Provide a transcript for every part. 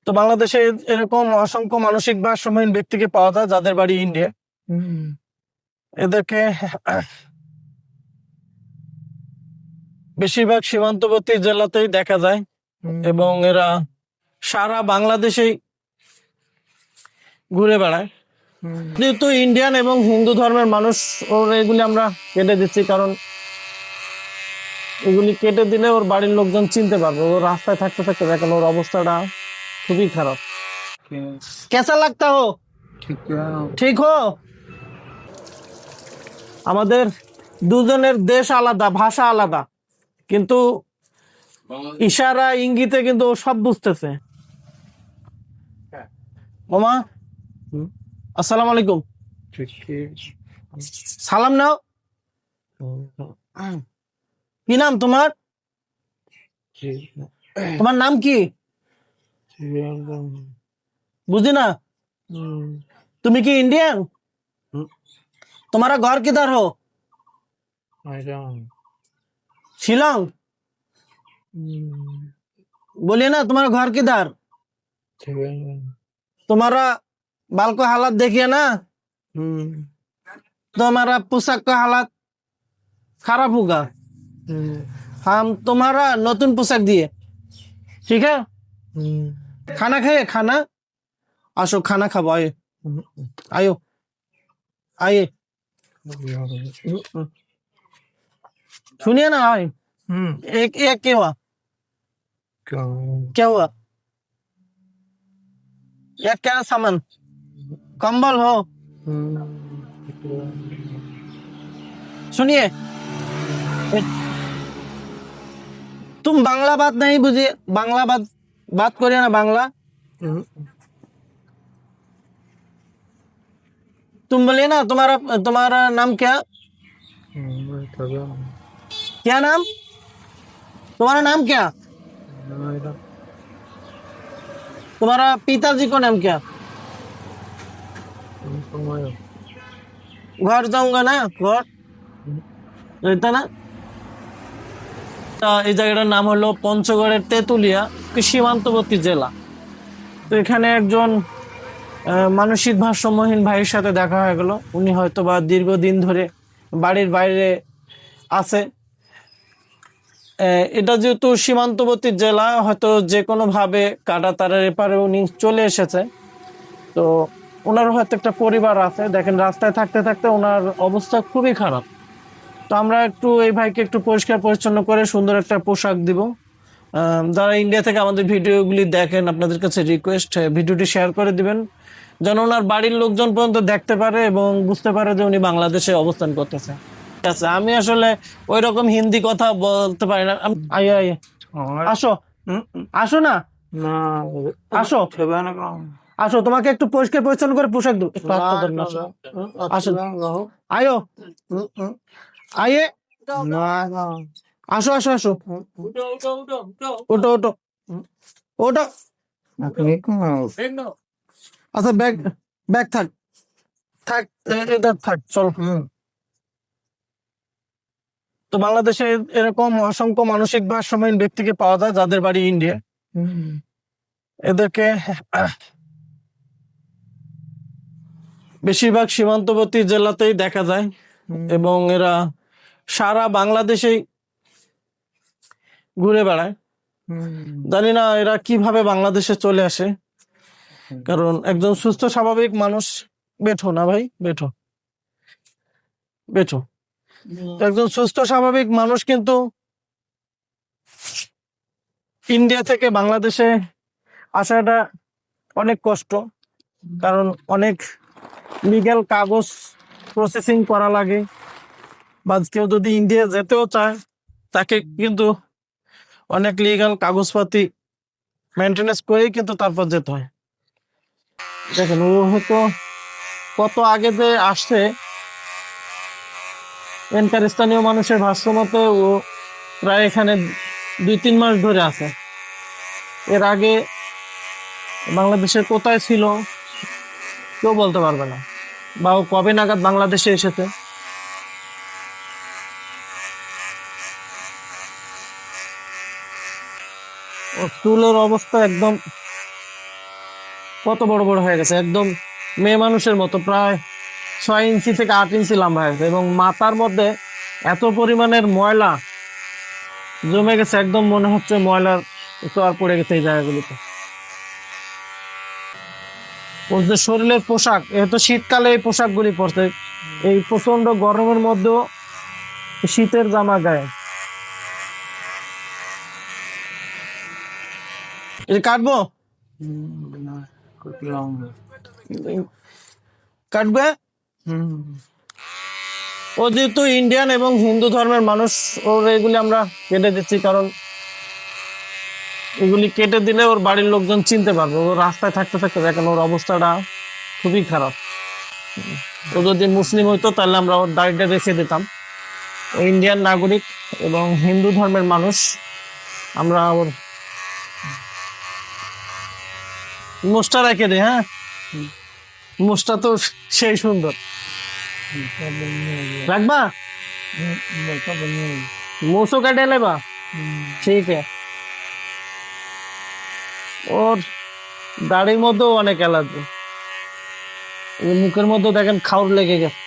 তো বাংলাদেশে এরকম অসংখ্য মানসিক ভারসাম্যহীন ব্যক্তিকে পাওয়া যায় যাদের বাড়ি ইন্ডিয়া। এদেরকে বেশিরভাগ সীমান্তবর্তী জেলাতেই দেখা যায় এবং এরা সারা বাংলাদেশেই ঘুরে বেড়ায়। যেহেতু ইন্ডিয়ান এবং হিন্দু ধর্মের মানুষ, ওর এগুলি আমরা কেটে দিচ্ছি, কারণ এগুলি কেটে দিলে ওর বাড়ির লোকজন চিনতে পারবে। ও রাস্তায় থাকতে থাকতে দেখেন ওর অবস্থাটা খুবই খারাপ। কেসা লাগতা হো? ঠিক হো? আমাদের দুজনের দেশ আলাদা, ভাষা আলাদা, কিন্তু ইশারা ইঙ্গিতে কিন্তু ও সব বুঝতেছে। মামা আসসালামু আলাইকুম। সালাম নাও। কি নাম তোমার? তোমার নাম কি? বুঝি না। তুমি কি इंडियन? तुम्हारा घर किधर हो? शिलोंग। बोलिए ना, तुम्हारा घर किधर? तुम्हारा बाल का हालत देखिए ना, तुम्हारा पोशाक का हालत खराब होगा। हम तुम्हारा नতুন पोशाक दिए, ठीक है? खाना खाइए, खाना। আসো খানা খাবো, आयो आयो आइए। सुनिए ना, आए। एक एक क्या हुआ? क्या हुआ? या क्या सामान? कंबल हो? सुनिए, तुम बांग्ला बात नहीं बुझे, बांग्ला बात करिए ना, बांग्ला। तुम बोलिए ना, तुम्हारा तुम्हारा नाम क्या? क्या नाम? तुम्हारा नाम क्या? तुम्हारा पिताजी का नाम क्या? घर जाऊंगा ना, घर रहता ना। এই জায়গাটার নাম হলো পঞ্চগড়ের তেঁতুলিয়া, সীমান্তবর্তী জেলা। তো এখানে একজন মানসিক ভারসাম্যহীন ভাইয়ের সাথে দেখা হয়ে গেল। উনি হয়তো বা দীর্ঘদিন ধরে বাড়ির বাইরে আছে। এটা যেহেতু সীমান্তবর্তী জেলা, হয়তো যে কোনো ভাবে কাঁটাতারের এপারে উনি চলে এসেছে। তো ওনার হয়তো একটা পরিবার আছে। দেখেন রাস্তায় থাকতে থাকতে ওনার অবস্থা খুবই খারাপ। তো আমরা একটু এই ভাইকে একটু পরিষ্কার পরিচ্ছন্ন করে সুন্দর একটা পোশাক দিব। যারা ইন্ডিয়া থেকে আমাদের ভিডিওগুলি দেখেন, আপনাদের কাছে রিকোয়েস্ট, ভিডিওটি শেয়ার করে দিবেন, যেন ওনার বাড়ির লোকজন পর্যন্ত দেখতে পারে এবং বুঝতে পারে যে উনি বাংলাদেশে অবস্থান করতেছে। ঠিক আছে, আমি আসলে ওই রকম হিন্দি কথা বলতে পারি না। আইয়ে আইয়ে আসো, আসো না, আসো আসো, তোমাকে একটু পরিষ্কার পরিচ্ছন্ন করে পোশাক দেবো। একটু হাতটা ধরুন, আসো আসো, আয়ো আইয়ে, আসো আসো আসো, ওটো ওটো ওটো। আচ্ছা, ব্যাগ ব্যাগ থাক থাক, এটা থাক, চল। তো বাংলাদেশে এরকম অসংখ্য মানসিক ভারসাম্যহীন ব্যক্তিকে পাওয়া যায় যাদের বাড়ি ইন্ডিয়া। এদেরকে বেশিরভাগ সীমান্তবর্তী জেলাতেই দেখা যায় এবং এরা সারা বাংলাদেশেই ঘুরে বেড়ায়। জানি না এরা কিভাবে বাংলাদেশে চলে আসে, কারণ একজন সুস্থ স্বাভাবিক মানুষ, বেঠো না ভাই, বেঠো বেঠো, একজন সুস্থ স্বাভাবিক মানুষ কিন্তু ইন্ডিয়া থেকে বাংলাদেশে আসাটা অনেক কষ্ট, কারণ অনেক লিগ্যাল কাগজ প্রসেসিং করা লাগে, বা কেউ যদি ইন্ডিয়া যেতেও চায় তাকে কিন্তু অনেক লিগ্যাল কাগজপাতি মেনটেনেন্স করেই কিন্তু তারপর যেতে হয়। দেখেন ও হয়তো কত আগে যে আসছে, এনকার স্থানীয় মানুষের ভাষ্য মতে ও প্রায় এখানে 2-3 মাস ধরে আছে। এর আগে বাংলাদেশের কোথায় ছিল কেউ বলতে পারবে না, বা ও কবে নাগাদ বাংলাদেশে এসেছে। ও চুলের অবস্থা একদম কত বড় বড় হয়ে গেছে, একদম মেয়ে মানুষের মতো, প্রায় 6 ইঞ্চি থেকে 8 ইঞ্চি লম্বা হয়ে গেছে। এবং মাথার মধ্যে এত পরিমাণের ময়লা জমে গেছে, একদম মনে হচ্ছে ময়লার চর পড়ে গেছে এই জায়গাগুলিতে। ওর যে শরীরের পোশাক, এ তো শীতকালে এই পোশাকগুলি পরছে, এই প্রচন্ড গরমের মধ্যেও শীতের জামা গায়ে। এটা কাটবো, কাটবে। ও যেহেতু ইন্ডিয়ান এবং হিন্দু ধর্মের মানুষ, ওর এগুলি আমরা কেটে দিচ্ছি, কারণ এগুলি কেটে দিলে ওর বাড়ির লোকজন চিনতে পারবে। ও রাস্তায় থাকতে থাকতে দেখেন ওর অবস্থাটা খুবই খারাপ। ও যদি মুসলিম হইতো তাহলে আমরা ওর দাড়িটা রেখে দিতাম। ও ইন্ডিয়ান নাগরিক এবং হিন্দু ধর্মের মানুষ, আমরা ওর মোষটা রেখে দিই। হ্যাঁ, মোষটা তো সেই সুন্দর, রাখবা, মোষও কাটে लेबा, ঠিক আছে। ওর দাড়ির মধ্যেও অনেক অ্যালার্জি, মুখের মধ্যে দেখেন খাউর লেগে গেছে।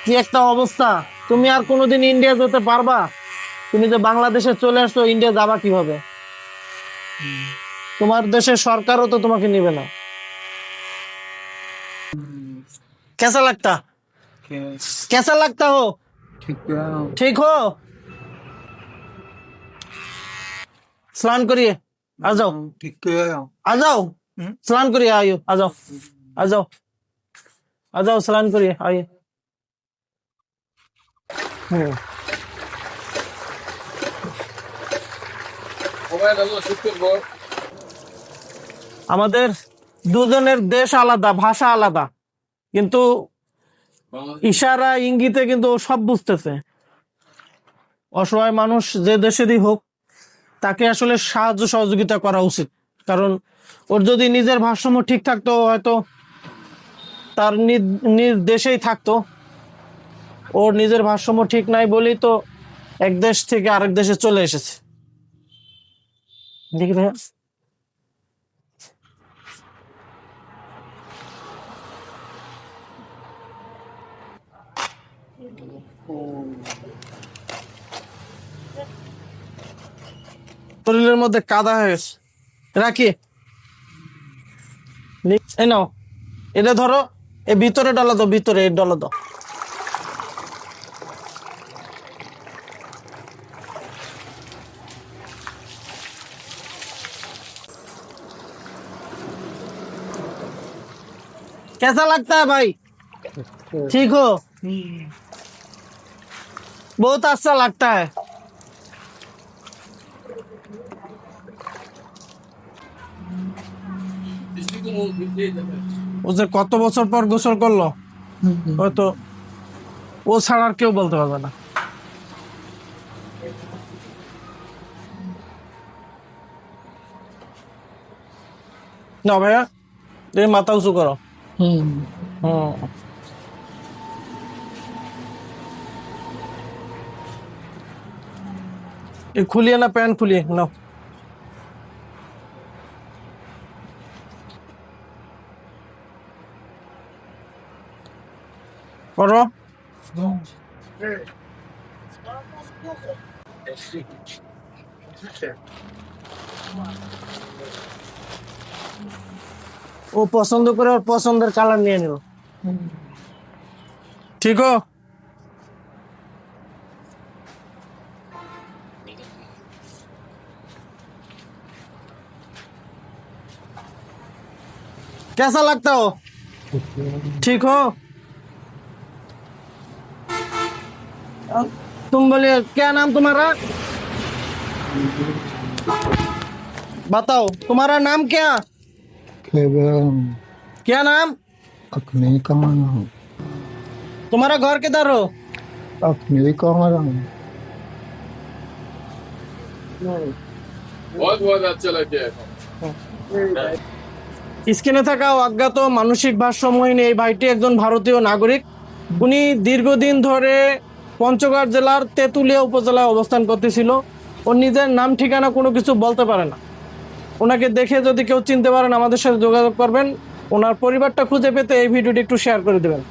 কি একটা অবস্থা! তুমি আর কোনোদিন ইন্ডিয়া যেতে পারবা? তুমি যে বাংলাদেশে চলে আসছো, ইন্ডিয়া যাবা কিভাবে? তোমার দেশের সরকারও তো তোমাকে নিবে না। कैसा लगता, कैसा लगता हो? ठीक हो? स्नान करिए, आ जाओ, आ जाओ, स्नान करिए, आइए, आ जाओ, आ जाओ, आ जाओ, स्नान करिए, आइए। আমাদের দুজনের দেশ আলাদা, ভাষা আলাদা, কিন্তু ইশারা ইঙ্গিতে কিন্তু ও সব বুঝতেছে। অসহায় মানুষ যে দেশেরই হোক, তাকে আসলে সাহায্য সহযোগিতা করা উচিত, কারণ ওর যদি নিজের ভারসাম্য ঠিক থাকতো, হয়তো তার নিজ দেশেই থাকতো। ওর নিজের ভারসাম্য ঠিক নাই বলেই তো এক দেশ থেকে আরেক দেশে চলে এসেছে। দেখি ভাইয়া, শরীরের মধ্যে কাদা হয়ে গেছে, রাখি, এই নাও, এটা ধরো, এ ভিতরে ডলা দাও, ভিতরে ডলা দাও। कैसा लगता है भाई? ठीक हो? बहुत अच्छा लगता है। ও যে কত বছর পর গোসল করলো, হয়তো ও ছাড়া আর কেউ বলতে পারবে না। না ভাইয়া, তুমি মাথা উঁচু করো। খুলিয়ে না, প্যান্ট খুলিয়ে নাও। করো। ও পছন্দ করে ওর পছন্দের কালার নিয়ে নিল। ঠিক हो? कैसा लगता हो? ठीक हो? तुम बोलिए, क्या नाम तुम्हारा? बताओ, तुम्हारा नाम क्या? क्या नाम? तुम्हारा घर किधर हो? बहुत बहुत अच्छा लगे। স্ক্রিনে থাকা অজ্ঞাত মানসিক ভারসাম্যহীন এই ভাইটি একজন ভারতীয় নাগরিক। উনি দীর্ঘদিন ধরে পঞ্চগড় জেলার তেঁতুলিয়া উপজেলায় অবস্থান করতেছিল। ও নিজের নাম ঠিকানা কোনো কিছু বলতে পারে না। ওনাকে দেখে যদি কেউ চিনতে পারেন আমাদের সাথে যোগাযোগ করবেন। ওনার পরিবারটা খুঁজে পেতে এই ভিডিওটি একটু শেয়ার করে দেবেন।